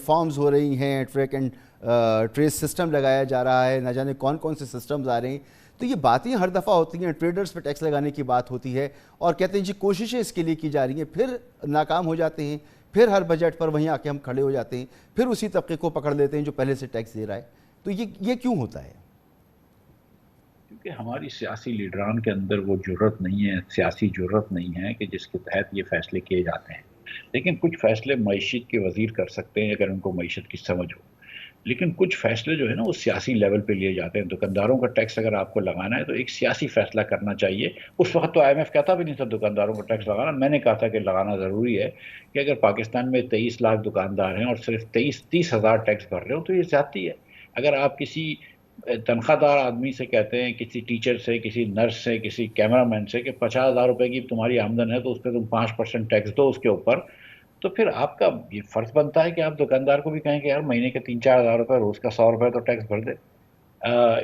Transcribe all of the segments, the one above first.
Forms ہو رہی ہیں، track and trace system لگایا جا رہا ہے، نہ جانے کون کون سے سسٹمز آ رہے ہیں. تو یہ باتیں ہر دفعہ ہوتی ہیں، ٹریڈرز پہ ٹیکس لگانے کی بات ہوتی ہے اور کہتے ہیں جی کوششیں اس کے لیے کی جا رہی ہیں، پھر ناکام ہو جاتے ہیں، پھر ہر بجٹ پر وہیں آ کے ہم کھڑے ہو جاتے ہیں، پھر اسی طبقے کو پکڑ لیتے ہیں جو پہلے سے ٹیکس دے رہا ہے. تو یہ کیوں ہوتا ہے؟ کیونکہ ہماری سیاسی لیڈران کے اندر وہ جرت نہیں ہے، سیاسی جرت نہیں ہے کہ جس کے تحت یہ فیصلے کیے جاتے ہیں. لیکن کچھ فیصلے معیشت کے وزیر کر سکتے ہیں اگر ان کو معیشت کی سمجھ ہو. لیکن کچھ فیصلے جو ہے نا وہ سیاسی لیول پہ لیے جاتے ہیں. دکانداروں کا ٹیکس اگر آپ کو لگانا ہے تو ایک سیاسی فیصلہ کرنا چاہیے. اس وقت تو آئی ایم ایف کہتا بھی نہیں تھا دکانداروں کا ٹیکس لگانا، میں نے کہا تھا کہ لگانا ضروری ہے کہ اگر پاکستان میں 23 لاکھ دکاندار ہیں اور صرف 30,000 ٹیکس بھر رہے ہو تو یہ زیادتی ہے. اگر آپ کسی تنخواہ دار آدمی سے کہتے ہیں، کسی ٹیچر سے، کسی نرس سے، کسی کیمرہ مین سے کہ 50,000 روپے کی تمہاری آمدن ہے تو اس پہ تم 5% ٹیکس دو اس کے اوپر، تو پھر آپ کا یہ فرض بنتا ہے کہ آپ دکاندار کو بھی کہیں کہ یار مہینے کے 3-4 ہزار روپے، روز کا 100 روپے تو ٹیکس بھر دے.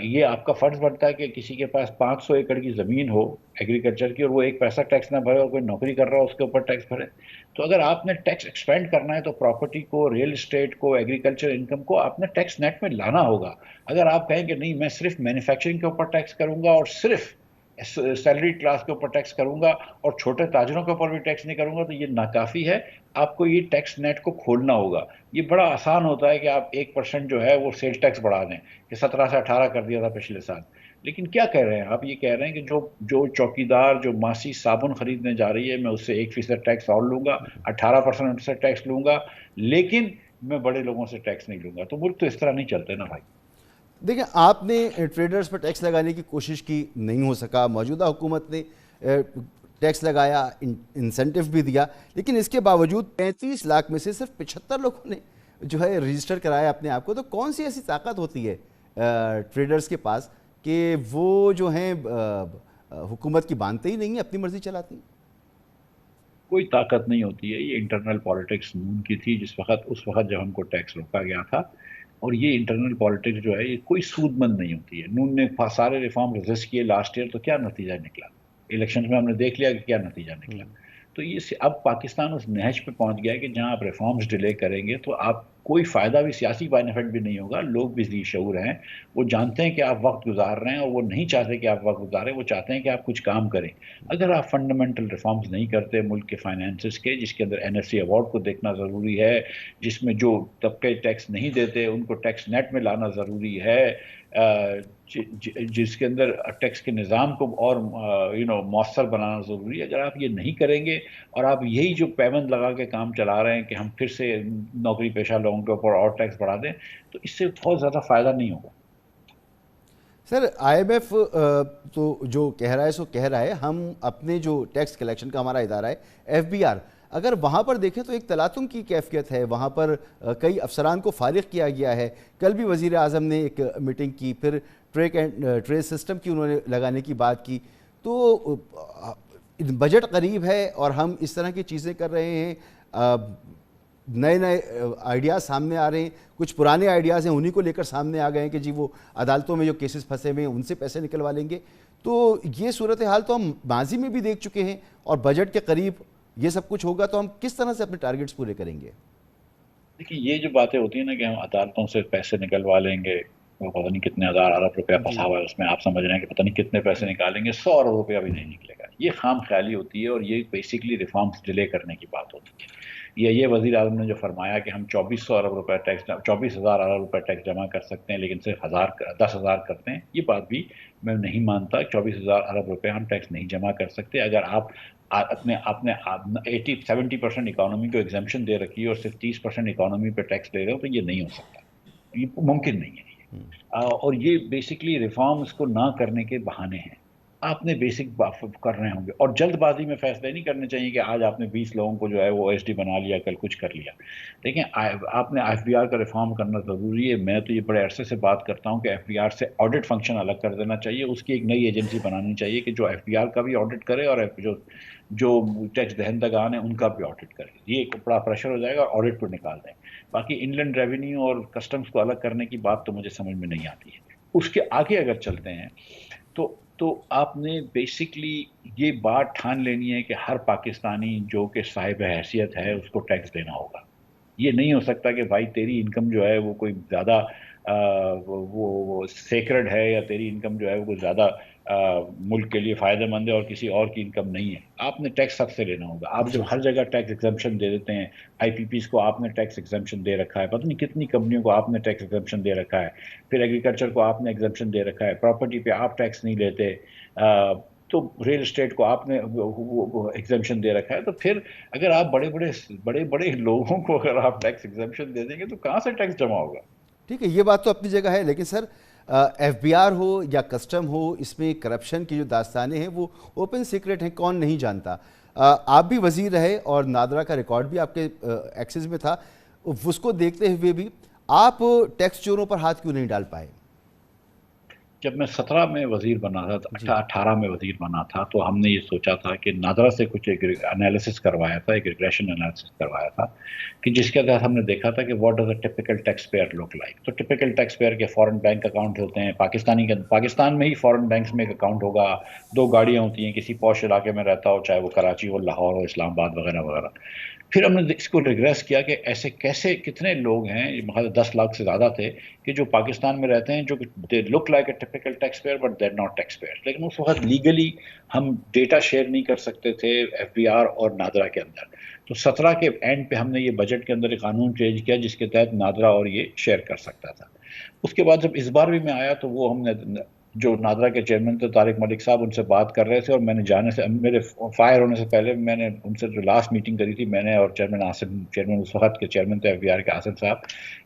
یہ آپ کا فرض بنتا ہے کہ کسی کے پاس 500 ایکڑ کی زمین ہو ایگریکلچر کی اور وہ ایک پیسہ ٹیکس نہ بھرے اور کوئی نوکری کر رہا ہو اس کے اوپر ٹیکس بھرے. تو اگر آپ نے ٹیکس ایکسپینڈ کرنا ہے تو پراپرٹی کو، ریل اسٹیٹ کو، ایگریکلچر انکم کو آپ نے ٹیکس نیٹ میں لانا ہوگا. اگر آپ کہیں کہ نہیں میں صرف مینوفیکچرنگ کے اوپر ٹیکس کروں گا اور صرف سیلری کلاس کے اوپر ٹیکس کروں گا اور چھوٹے تاجروں کے اوپر بھی ٹیکس نہیں کروں گا تو یہ ناکافی ہے. آپ کو یہ ٹیکس نیٹ کو کھولنا ہوگا. یہ بڑا آسان ہوتا ہے کہ آپ 1% جو ہے وہ سیل ٹیکس بڑھا دیں کہ 17 سے 18 کر دیا تھا پچھلے سال. لیکن کیا کہہ رہے ہیں آپ؟ یہ کہہ رہے ہیں کہ جو چوکیدار جو ماسی صابن خریدنے جا رہی ہے میں اس سے 1% ٹیکس اور لوں گا، 18% سے ٹیکس لوں گا، لیکن میں بڑے لوگوں سے ٹیکس نہیں لوں گا. تو ملک تو اس طرح نہیں چلتے نا بھائی. دیکھیں آپ نے ٹریڈرز پر ٹیکس لگانے کی کوشش کی، نہیں ہو سکا. موجودہ حکومت نے ٹیکس لگایا، انسینٹیو بھی دیا، لیکن اس کے باوجود 35 لاکھ میں سے صرف 75 لوگوں نے جو ہے رجسٹر کرایا اپنے آپ کو. تو کون سی ایسی طاقت ہوتی ہے ٹریڈرز کے پاس کہ وہ جو ہیں حکومت کی مانتے ہی نہیں ہیں، اپنی مرضی چلاتی ہیں؟ کوئی طاقت نہیں ہوتی ہے. یہ انٹرنل پالیٹکس نون کی تھی اس وقت جب ہم کو ٹیکس روکا گیا تھا. اور یہ انٹرنل پالیٹکس جو ہے یہ کوئی سود مند نہیں ہوتی ہے. نون نے سارے ریفارم رجسٹ کیے لاسٹ ایئر، تو کیا نتیجہ نکلا؟ الیکشن میں ہم نے دیکھ لیا کہ کیا نتیجہ نکلا. تو یہ اب پاکستان اس نہج پہ پہنچ گیا ہے کہ جہاں آپ ریفارمز ڈیلے کریں گے تو آپ کوئی فائدہ بھی، سیاسی بینیفٹ بھی نہیں ہوگا. لوگ بھی ذی شعور ہیں، وہ جانتے ہیں کہ آپ وقت گزار رہے ہیں اور وہ نہیں چاہتے کہ آپ وقت گزاریں، وہ چاہتے ہیں کہ آپ کچھ کام کریں. اگر آپ فنڈامنٹل ریفارمز نہیں کرتے ملک کے فائنینسز کے، جس کے اندر این ایف سی ایوارڈ کو دیکھنا ضروری ہے، جس میں جو طبقے ٹیکس نہیں دیتے ان کو ٹیکس نیٹ میں لانا ضروری ہے، جس کے اندر ٹیکس کے نظام کو اور مؤثر بنانا ضروری ہے. اگر آپ یہ نہیں کریں گے اور آپ یہی جو پیوند لگا کے کام چلا رہے ہیں کہ ہم پھر سے نوکری پیشہ لوگوں کے اوپر اور ٹیکس بڑھا دیں، تو اس سے بہت زیادہ فائدہ نہیں ہوگا. سر آئی ایم ایف تو جو کہہ رہا ہے سو کہہ رہا ہے، ہم اپنے جو ٹیکس کلیکشن کا ہمارا ادارہ ہے ایف بی آر، اگر وہاں پر دیکھیں تو ایک تلاطم کی کیفیت ہے. وہاں پر کئی افسران کو فارغ کیا گیا ہے. کل بھی وزیر اعظم نے ایک میٹنگ کی، پھر ٹریک اینڈ ٹریس سسٹم کی انہوں نے لگانے کی بات کی. تو بجٹ قریب ہے اور ہم اس طرح کی چیزیں کر رہے ہیں. نئے نئے آئیڈیاز سامنے آ رہے ہیں، کچھ پرانے آئیڈیاز ہیں انہی کو لے کر سامنے آ گئے ہیں کہ جی وہ عدالتوں میں جو کیسز پھنسے ہوئے ہیں ان سے پیسے نکلوا لیں گے. تو یہ صورتحال تو ہم ماضی میں بھی دیکھ چکے ہیں، اور بجٹ کے قریب یہ سب کچھ ہوگا تو ہم کس طرح سے اپنے ٹارگٹس پورے کریں گے؟ دیکھیے یہ جو باتیں ہوتی ہیں نا کہ ہم عدالتوں سے پیسے نکلوا لیں گے، وہ پتہ نہیں کتنے ہزار ارب روپیہ جی. پھنسا ہوا ہے اس میں، آپ سمجھ رہے ہیں کہ پتہ نہیں کتنے پیسے نکالیں گے، 100 ارب روپیہ بھی نہیں نکلے گا. یہ خام خیالی ہوتی ہے اور یہ بیسکلی ریفارمز ڈیلے کرنے کی بات ہوتی ہے. یہ وزیر اعظم نے جو فرمایا کہ ہم 2400 ارب روپے ٹیکس، 24,000 ارب روپے ٹیکس جمع کر سکتے ہیں لیکن صرف 10,000 کرتے ہیں، یہ بات بھی میں نہیں مانتا. 24,000 ارب روپے ہم ٹیکس نہیں جمع کر سکتے. اگر آپ اپنے 70% اکانومی کو ایگزمپشن دے رکھی ہے اور صرف 30% اکانومی پہ ٹیکس لے رہے ہو تو یہ نہیں ہو سکتا، یہ ممکن نہیں ہے. اور یہ بیسکلی ریفارمز کو نہ کرنے کے بہانے ہیں. آپ نے بیسک کر رہے ہوں گے اور جلد بازی میں فیصلے نہیں کرنے چاہیے کہ آج آپ نے 20 لوگوں کو جو ہے وہ ایس ڈی بنا لیا، کل کچھ کر لیا. دیکھیں آپ نے ایف بی آر کا ریفارم کرنا ضروری ہے. میں تو یہ بڑے عرصے سے بات کرتا ہوں کہ ایف بی آر سے آڈٹ فنکشن الگ کر دینا چاہیے. اس کی ایک نئی ایجنسی بنانی چاہیے کہ جو ایف بی آر کا بھی آڈٹ کرے اور جو ٹیکس دہندگان ہیں ان کا بھی آڈٹ کرے. یہ ایک بڑا پریشر ہو جائے گا، آڈٹ پر نکال دیں. باقی انلینڈ ریونیو اور کسٹمز کو الگ کرنے کی بات تو مجھے سمجھ میں نہیں آتی ہے. اس کے آگے اگر چلتے ہیں تو آپ نے بیسکلی یہ بات ٹھان لینی ہے کہ ہر پاکستانی جو کہ صاحب حیثیت ہے اس کو ٹیکس دینا ہوگا. یہ نہیں ہو سکتا کہ بھائی تیری انکم جو ہے وہ کوئی زیادہ وہ سیکرڈ ہے، یا تیری انکم جو ہے وہ کوئی زیادہ ملک کے لیے فائدہ مند ہے اور کسی اور کی انکم نہیں ہے. آپ نے ٹیکس سب سے لینا ہوگا. آپ جب جی ہر جگہ ٹیکس ایگزمپشن دے دیتے ہیں، آئی پی پیز کو آپ نے ٹیکس ایگزمپشن دے رکھا ہے، پتہ نہیں کتنی کمپنیوں کو آپ نے ٹیکس ایگزمپشن دے رکھا ہے، پھر ایگریکلچر کو آپ نے ایگزمپشن دے رکھا ہے، پراپرٹی پہ آپ ٹیکس نہیں لیتے، تو ریل اسٹیٹ کو آپ نے ایگزمپشن دے رکھا ہے، تو پھر اگر آپ بڑے بڑے لوگوں کو اگر آپ ٹیکس ایگزمپشن دے دیں گے تو کہاں سے ٹیکس جمع ہوگا؟ ٹھیک ہے، یہ بات تو اپنی جگہ ہے، لیکن سر ایف بی آر ہو یا کسٹم ہو، اس میں کرپشن کی جو داستانیں ہیں وہ اوپن سیکرٹ ہیں، کون نہیں جانتا. آپ بھی وزیر رہے اور نادرا کا ریکارڈ بھی آپ کے ایکسس میں تھا. اس کو دیکھتے ہوئے بھی آپ ٹیکس چوروں پر ہاتھ کیوں نہیں ڈال پائے؟ جب میں 17 میں وزیر بنا جی تھا، 18 میں وزیر بنا تھا، تو ہم نے یہ سوچا تھا کہ نادرا سے کچھ ایک انالیسس کروایا تھا، ایک ریگریشن انالیسس کروایا تھا، کہ جس کے تحت ہم نے دیکھا تھا کہ what does a typical taxpayer look like. تو ٹپیکل ٹیکس پیئر کے فارن بینک اکاؤنٹ ہوتے ہیں، پاکستان میں ہی فارن بینکس میں ایک اکاؤنٹ ہوگا، 2 گاڑیاں ہوتی ہیں، کسی پوش علاقے میں رہتا ہو، چاہے وہ کراچی ہو، لاہور ہو، اسلام آباد وغیرہ وغیرہ. پھر ہم نے اس کو ریگریس کیا کہ ایسے کیسے کتنے لوگ ہیں، مطلب 10 لاکھ سے زیادہ تھے، کہ جو پاکستان میں رہتے ہیں، جو they look like a typical taxpayer but they're not taxpayer. لیکن اس وقت لیگلی ہم ڈیٹا شیئر نہیں کر سکتے تھے ایف بی آر اور نادرا کے اندر. تو 17 کے اینڈ پہ ہم نے یہ بجٹ کے اندر ایک قانون چینج کیا جس کے تحت نادرا اور یہ شیئر کر سکتا تھا. اس کے بعد جب اس بار بھی میں آیا تو وہ ہم نے جو نادرا کے چیئرمین تھے طارق ملک صاحب، ان سے بات کر رہے تھے، اور میں نے جانے سے میرے فائر ہونے سے پہلے میں نے ان سے جو لاسٹ میٹنگ کری تھی، میں نے اور چیئرمین اس وقت کے چیئرمین تھے ایف بی آر کے آصف صاحب،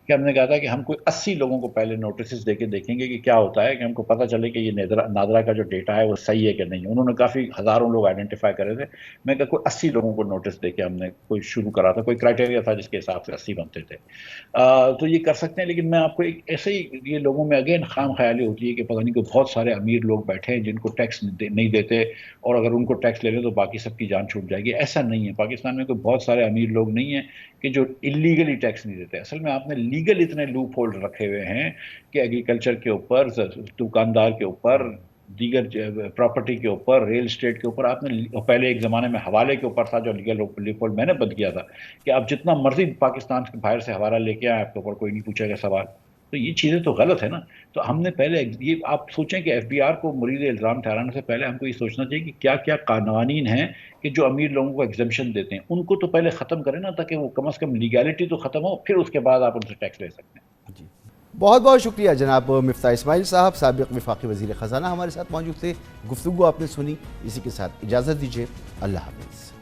کہ ہم نے کہا تھا کہ ہم کوئی 80 لوگوں کو پہلے نوٹسز دے کے دیکھیں گے کہ کیا ہوتا ہے، کہ ہم کو پتہ چلے کہ یہ نادرا کا جو ڈیٹا ہے وہ صحیح ہے کہ نہیں. انہوں نے کافی ہزاروں لوگ آئیڈینٹیفائی کرے تھے. میں کہا کوئی 80 لوگوں کو نوٹس دے کے ہم نے کوئی شروع کرا تھا، کوئی کرائٹیریا تھا جس کے حساب سے 80 بنتے تھے. تو یہ کر سکتے ہیں. لیکن میں آپ کو ایک ایسے ہی، یہ لوگوں میں اگین خام خیالی ہوتی ہے کہ پتہ نہیں کہ بہت سارے امیر لوگ بیٹھے ہیں جن کو ٹیکس نہیں دیتے، اور اگر ان کو ٹیکس لے لیں تو باقی سب کی جان چھوٹ جائے گی. ایسا نہیں ہے. پاکستان میں کوئی بہت سارے امیر لوگ نہیں ہیں کہ جو اللیگلی ٹیکس نہیں دیتے. اصل میں آپ نے لیگل اتنے لوپ ہول رکھے ہوئے ہیں کہ ایگریکلچر کے اوپر، دکاندار کے اوپر، دیگر پراپرٹی کے اوپر، ریل اسٹیٹ کے اوپر، آپ نے پہلے ایک زمانے میں حوالے کے اوپر تھا جو لیگل لوپ ہول میں نے بند کیا تھا کہ آپ جتنا مرضی پاکستان کے باہر سے حوالہ لے کے آئیں، آپ کے اوپر کوئی نہیں پوچھے گا سوال. تو یہ چیزیں تو غلط ہے نا. تو ہم نے پہلے یہ آپ سوچیں کہ ایف بی آر کو مرید الزام ٹھہرانے سے پہلے ہم کو یہ سوچنا چاہیے کہ کیا کیا قوانین ہیں کہ جو امیر لوگوں کو ایگزمپشن دیتے ہیں، ان کو تو پہلے ختم کریں نا، تاکہ وہ کم از کم لیگیلٹی تو ختم ہو، پھر اس کے بعد آپ ان سے ٹیکس لے سکتے ہیں. جی، بہت بہت شکریہ جناب مفتاح اسماعیل صاحب، سابق وفاقی وزیر خزانہ، ہمارے ساتھ موجود تھے. گفتگو آپ نے سنی، اسی کے ساتھ اجازت دیجیے. اللہ حافظ.